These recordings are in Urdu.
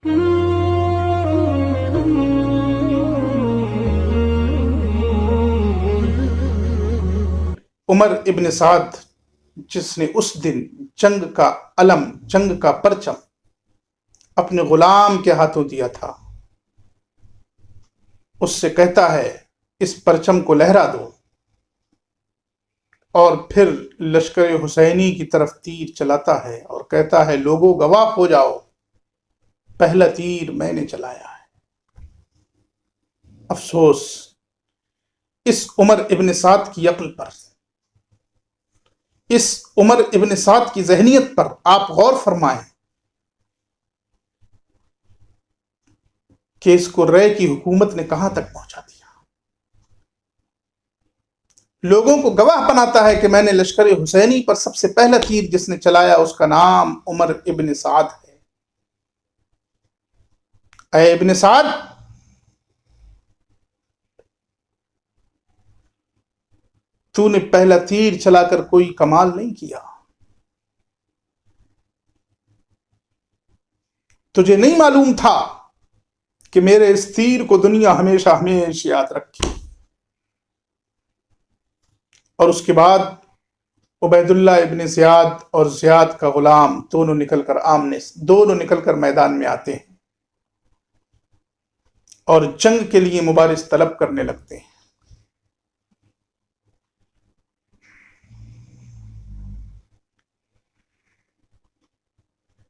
عمر ابن سعد، جس نے اس دن جنگ کا علم، جنگ کا پرچم اپنے غلام کے ہاتھوں دیا تھا، اس سے کہتا ہے اس پرچم کو لہرا دو، اور پھر لشکر حسینی کی طرف تیر چلاتا ہے اور کہتا ہے لوگوں گواہ ہو جاؤ، پہلا تیر میں نے چلایا ہے۔ افسوس اس عمر ابن سعد کی عقل پر، اس عمر ابن سعد کی ذہنیت پر آپ غور فرمائیں کہ اس کو رے کی حکومت نے کہاں تک پہنچا دیا۔ لوگوں کو گواہ بناتا ہے کہ میں نے لشکر حسینی پر سب سے پہلا تیر جس نے چلایا اس کا نام عمر ابن سعد ہے۔ اے ابن سعد، تو نے پہلا تیر چلا کر کوئی کمال نہیں کیا، تجھے نہیں معلوم تھا کہ میرے اس تیر کو دنیا ہمیشہ ہمیشہ یاد رکھی۔ اور اس کے بعد عبید اللہ ابن زیاد اور زیاد کا غلام دونوں نکل کر میدان میں آتے ہیں اور جنگ کے لیے مبارز طلب کرنے لگتے ہیں۔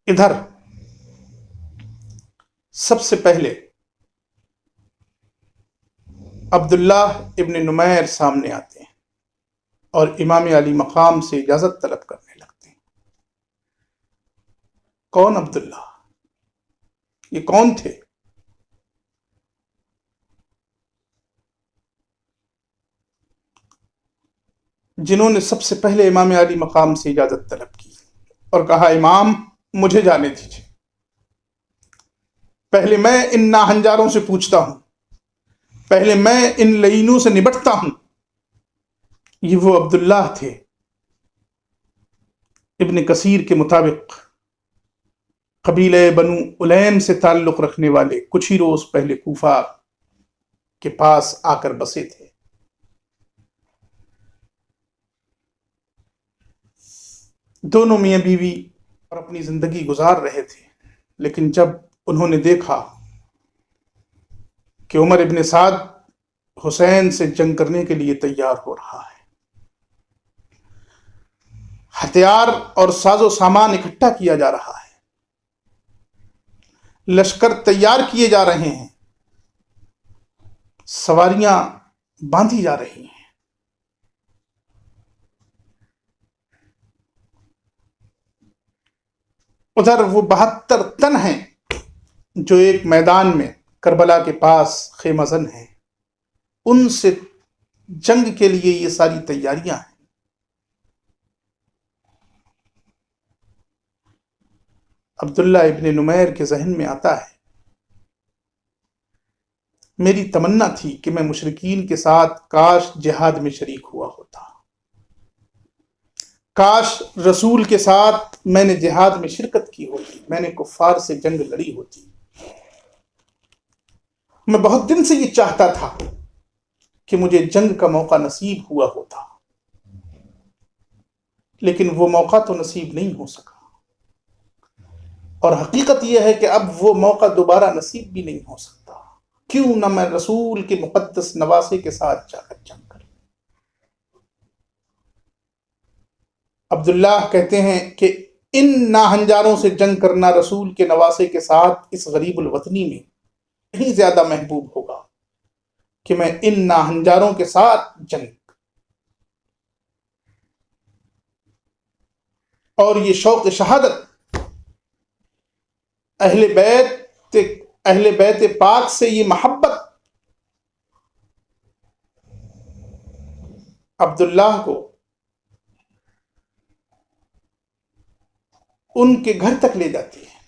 ادھر سب سے پہلے عبداللہ ابن نمیر سامنے آتے ہیں اور امام علی مقام سے اجازت طلب کرنے لگتے ہیں۔ کون عبداللہ؟ یہ کون تھے؟ جنہوں نے سب سے پہلے امام علی مقام سے اجازت طلب کی اور کہا امام مجھے جانے دیجیے، پہلے میں ان ناہنجاروں سے پوچھتا ہوں، پہلے میں ان لعینوں سے نبٹتا ہوں۔ یہ وہ عبداللہ تھے ابن کثیر کے مطابق قبیلہ بنو علیم سے تعلق رکھنے والے، کچھ ہی روز پہلے کوفہ کے پاس آ کر بسے تھے۔ دونوں میاں بیوی اور اپنی زندگی گزار رہے تھے، لیکن جب انہوں نے دیکھا کہ عمر ابن سعد حسین سے جنگ کرنے کے لیے تیار ہو رہا ہے، ہتھیار اور ساز و سامان اکٹھا کیا جا رہا ہے، لشکر تیار کیے جا رہے ہیں، سواریاں باندھی جا رہی ہیں، ادھر وہ 72 تن ہیں جو ایک میدان میں کربلا کے پاس خیمہ زن ہیں، ان سے جنگ کے لیے یہ ساری تیاریاں ہیں۔ عبداللہ ابن نمیر کے ذہن میں آتا ہے میری تمنا تھی کہ میں مشرکین کے ساتھ کاش جہاد میں شریک ہوا ہوتا، کاش رسول کے ساتھ میں نے جہاد میں شرکت کی ہوتی، میں نے کفار سے جنگ لڑی ہوتی۔ میں بہت دن سے یہ چاہتا تھا کہ مجھے جنگ کا موقع نصیب ہوا ہوتا، لیکن وہ موقع تو نصیب نہیں ہو سکا، اور حقیقت یہ ہے کہ اب وہ موقع دوبارہ نصیب بھی نہیں ہو سکتا۔ کیوں نہ میں رسول کے مقدس نواسے کے ساتھ جا کر جنگ کروں۔ عبداللہ کہتے ہیں کہ ان ناہنجاروں سے جنگ کرنا رسول کے نواسے کے ساتھ اس غریب الوطنی میں کہیں زیادہ محبوب ہوگا کہ میں ان ناہنجاروں کے ساتھ جنگ۔ اور یہ شوق شہادت، اہل بیت پاک سے یہ محبت عبداللہ کو ان کے گھر تک لے جاتی ہے۔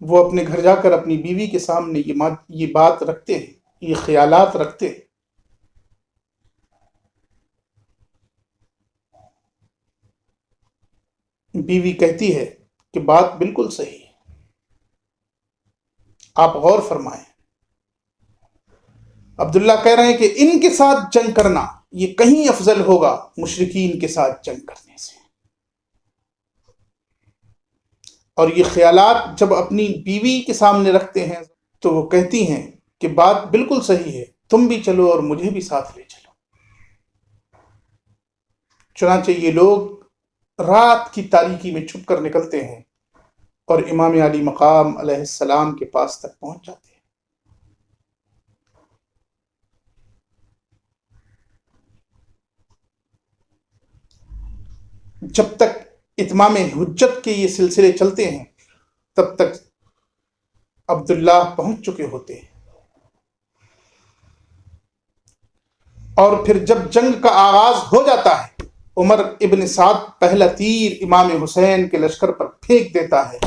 وہ اپنے گھر جا کر اپنی بیوی کے سامنے یہ بات رکھتے ہیں، یہ خیالات رکھتے ہیں۔ بیوی کہتی ہے کہ بات بالکل صحیح ہے، آپ غور فرمائیں، عبداللہ کہہ رہے ہیں کہ ان کے ساتھ جنگ کرنا یہ کہیں افضل ہوگا مشرکین کے ساتھ جنگ کرنے سے۔ اور یہ خیالات جب اپنی بیوی کے سامنے رکھتے ہیں تو وہ کہتی ہیں کہ بات بالکل صحیح ہے، تم بھی چلو اور مجھے بھی ساتھ لے چلو۔ چنانچہ یہ لوگ رات کی تاریکی میں چھپ کر نکلتے ہیں اور امام علی مقام علیہ السلام کے پاس تک پہنچ جاتے ہیں۔ جب تک اتمام حجت کے یہ سلسلے چلتے ہیں تب تک عبداللہ پہنچ چکے ہوتے ہیں، اور پھر جب جنگ کا آغاز ہو جاتا ہے عمر ابن سعد پہلا تیر امام حسین کے لشکر پر پھینک دیتا ہے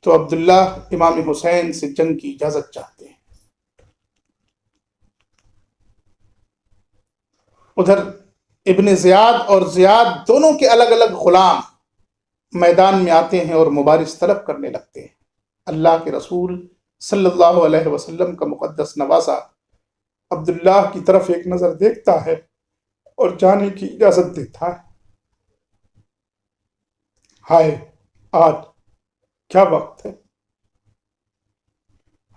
تو عبداللہ امام حسین سے جنگ کی اجازت چاہتے ہیں۔ ادھر ابن زیاد اور زیاد دونوں کے الگ الگ غلام میدان میں آتے ہیں اور مبارز طلب کرنے لگتے ہیں۔ اللہ کے رسول صلی اللہ علیہ وسلم کا مقدس نواسا عبداللہ کی طرف ایک نظر دیکھتا ہے اور جانے کی اجازت دیتا ہے۔ ہائے آج کیا وقت ہے،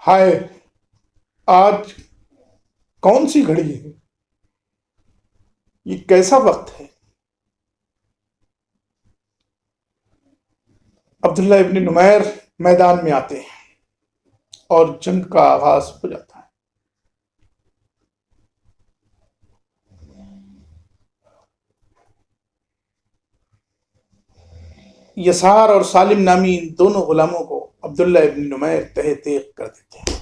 ہائے آج کون سی گھڑی ہے، یہ کیسا وقت ہے۔ عبداللہ ابن نمیر میدان میں آتے ہیں اور جنگ کا آغاز ہو جاتا ہے۔ یسار اور سالم نامی ان دونوں غلاموں کو عبداللہ ابن نمیر تہہ تیغ کر دیتے ہیں۔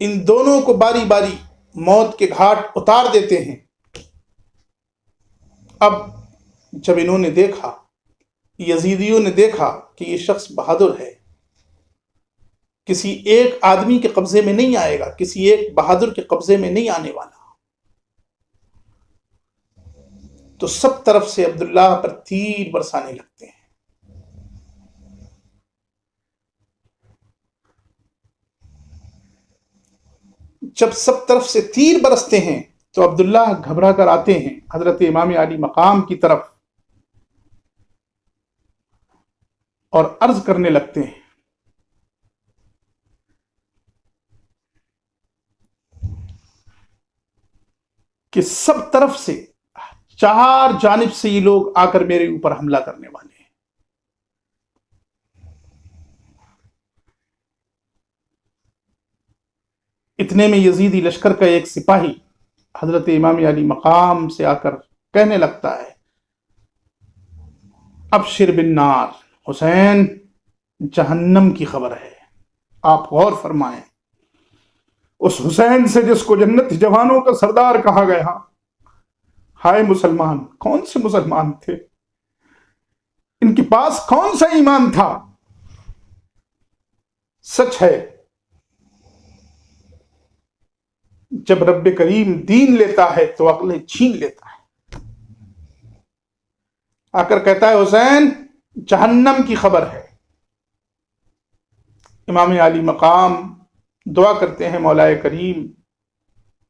ان دونوں کو باری باری موت کے گھاٹ اتار دیتے ہیں۔ اب جب انہوں نے دیکھا، یزیدیوں نے دیکھا کہ یہ شخص بہادر ہے، کسی ایک آدمی کے قبضے میں نہیں آئے گا، کسی ایک بہادر کے قبضے میں نہیں آنے والا، تو سب طرف سے عبداللہ پر تیر برسانے لگتے ہیں۔ جب سب طرف سے تیر برستے ہیں تو عبداللہ گھبرا کر آتے ہیں حضرت امام علی مقام کی طرف اور عرض کرنے لگتے ہیں کہ سب طرف سے چار جانب سے یہ لوگ آ کر میرے اوپر حملہ کرنے والے ہیں۔ اتنے میں یزیدی لشکر کا ایک سپاہی حضرت امام علی مقام سے آ کر کہنے لگتا ہے، ابشر بالنار، حسین جہنم کی خبر ہے۔ آپ غور فرمائیں، اس حسین سے جس کو جنت جوانوں کا سردار کہا گیا، ہائے مسلمان، کون سے مسلمان تھے، ان کے پاس کون سا ایمان تھا۔ سچ ہے جب رب کریم دین لیتا ہے تو عقلیں چھین لیتا ہے۔ آ کر کہتا ہے حسین جہنم کی خبر ہے۔ امام علی مقام دعا کرتے ہیں مولا کریم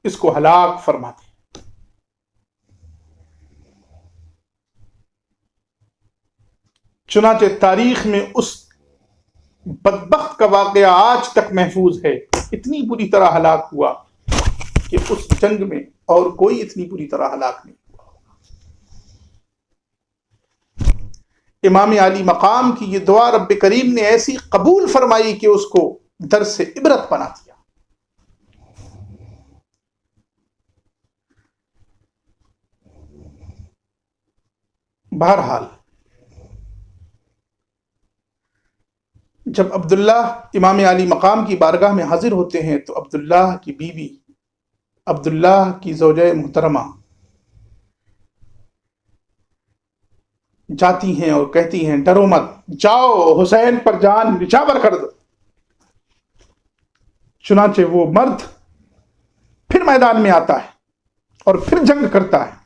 اس کو ہلاک فرما دے۔ چنانچہ تاریخ میں اس بدبخت کا واقعہ آج تک محفوظ ہے، اتنی بری طرح ہلاک ہوا کہ اس جنگ میں اور کوئی اتنی بری طرح ہلاک نہیں ہوا۔ امام علی مقام کی یہ دعا رب کریم نے ایسی قبول فرمائی کہ اس کو درس عبرت بنا دیا۔ بہرحال جب عبداللہ امام علی مقام کی بارگاہ میں حاضر ہوتے ہیں تو عبداللہ کی بیوی، عبداللہ کی زوجہ محترمہ جاتی ہیں اور کہتی ہیں ڈرو مت، جاؤ حسین پر جان نچھاور کر دو۔ چنانچہ وہ مرد پھر میدان میں آتا ہے اور پھر جنگ کرتا ہے۔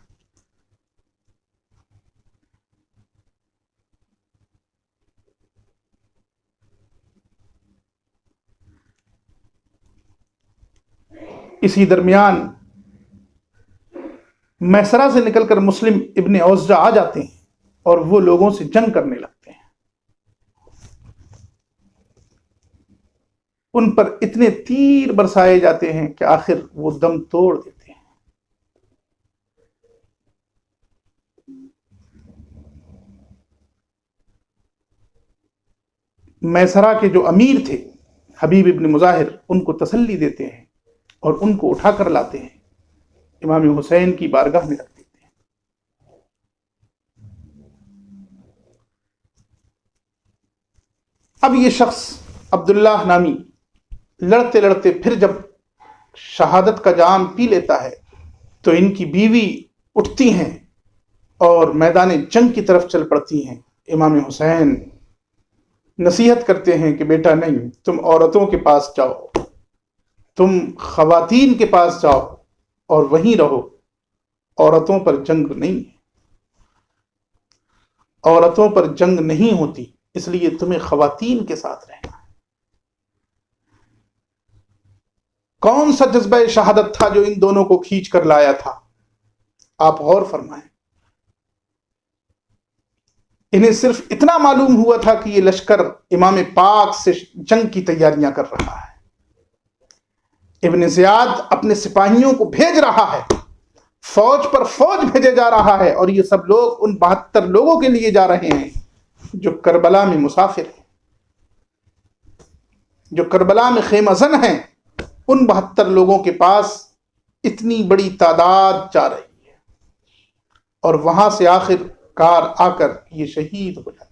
اسی درمیان میسرہ سے نکل کر مسلم ابن اوزجہ آ جاتے ہیں اور وہ لوگوں سے جنگ کرنے لگتے ہیں. ان پر اتنے تیر برسائے جاتے ہیں کہ آخر وہ دم توڑ دیتے ہیں. میسرہ کے جو امیر تھے حبیب ابن مظاہر ان کو تسلی دیتے ہیں اور ان کو اٹھا کر لاتے ہیں، امام حسین کی بارگاہ میں رکھ دیتے ہیں. اب یہ شخص عبداللہ نامی لڑتے لڑتے پھر جب شہادت کا جام پی لیتا ہے تو ان کی بیوی اٹھتی ہیں اور میدان جنگ کی طرف چل پڑتی ہیں. امام حسین نصیحت کرتے ہیں کہ بیٹا نہیں، تم عورتوں کے پاس جاؤ، تم خواتین کے پاس جاؤ اور وہیں رہو. عورتوں پر جنگ نہیں ہے، عورتوں پر جنگ نہیں ہوتی، اس لیے تمہیں خواتین کے ساتھ رہنا ہے. کون سا جذبہ شہادت تھا جو ان دونوں کو کھینچ کر لایا تھا؟ آپ غور فرمائیں. انہیں صرف اتنا معلوم ہوا تھا کہ یہ لشکر امام پاک سے جنگ کی تیاریاں کر رہا ہے. ابن زیاد اپنے سپاہیوں کو بھیج رہا ہے، فوج پر فوج بھیجے جا رہا ہے، اور یہ سب لوگ ان 72 لوگوں کے لیے جا رہے ہیں جو کربلا میں مسافر ہیں، جو کربلا میں خیمہ زن ہیں. ان 72 لوگوں کے پاس اتنی بڑی تعداد جا رہی ہے اور وہاں سے آخر کار آ کر یہ شہید ہو جاتے ہیں.